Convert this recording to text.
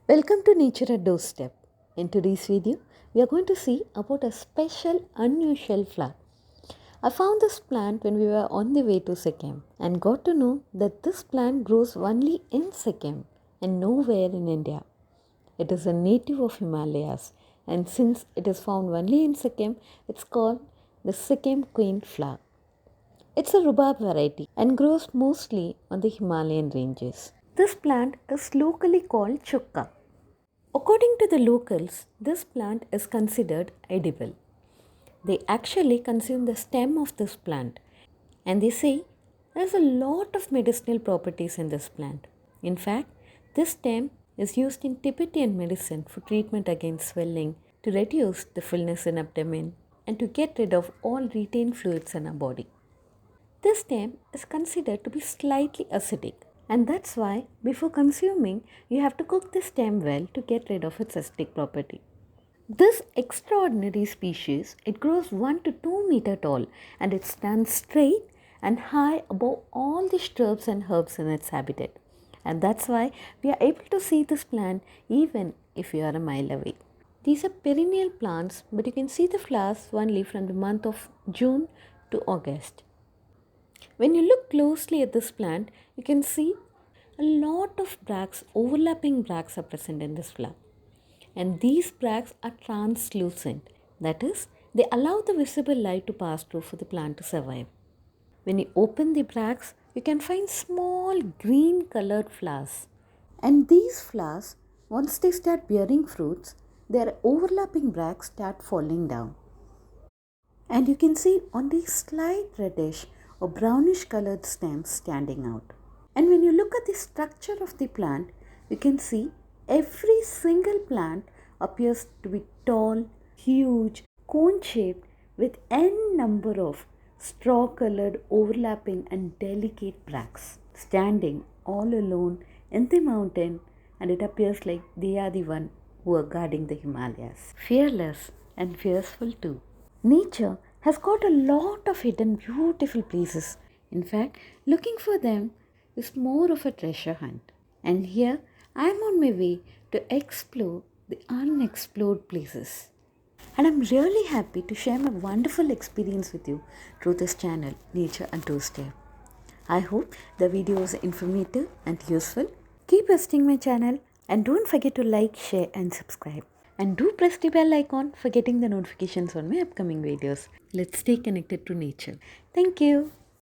Welcome to Nature at Doorstep. In today's video, we are going to see about a special, unusual flower. I found this plant when we were on the way to Sikkim and got to know that this plant grows only in Sikkim and nowhere in India. It is a native of Himalayas, and since it is found only in Sikkim, it's called the Sikkim Queen Flower. It's a rhubarb variety and grows mostly on the Himalayan ranges. This plant is locally called chukka. According to the locals, this plant is considered edible. They actually consume the stem of this plant, and they say there's a lot of medicinal properties in this plant. In fact, this stem is used in Tibetan medicine for treatment against swelling, to reduce the fullness in abdomen, and to get rid of all retained fluids in our body. This stem is considered to be slightly acidic, and that's why before consuming you have to cook the stem well to get rid of its acidic property. This extraordinary species, it grows 1 to 2 meter tall and it stands straight and high above all the shrubs and herbs in its habitat. And that's why we are able to see this plant even if you are a mile away. These are perennial plants, but you can see the flowers only from the month of June to August. When you look closely at this plant, you can see a lot of bracts, overlapping bracts are present in this flower. And these bracts are translucent. That is, they allow the visible light to pass through for the plant to survive. When you open the bracts, you can find small green colored flowers. And these flowers, once they start bearing fruits, their overlapping bracts start falling down. And you can see on these slight reddish or brownish colored stems standing out. And when you look at the structure of the plant, you can see every single plant appears to be tall, huge, cone shaped with n number of straw colored overlapping and delicate bracts standing all alone in the mountain, and it appears like they are the one who are guarding the Himalayas. Fearless and fearful too. Nature has got a lot of hidden beautiful places. In fact, looking for them is more of a treasure hunt. And here I am on my way to explore the unexplored places. And I'm really happy to share my wonderful experience with you through this channel, Nature and Doorstep. I hope the video was informative and useful. Keep visiting my channel and don't forget to like, share and subscribe. And do press the bell icon for getting the notifications on my upcoming videos. Let's stay connected to nature. Thank you.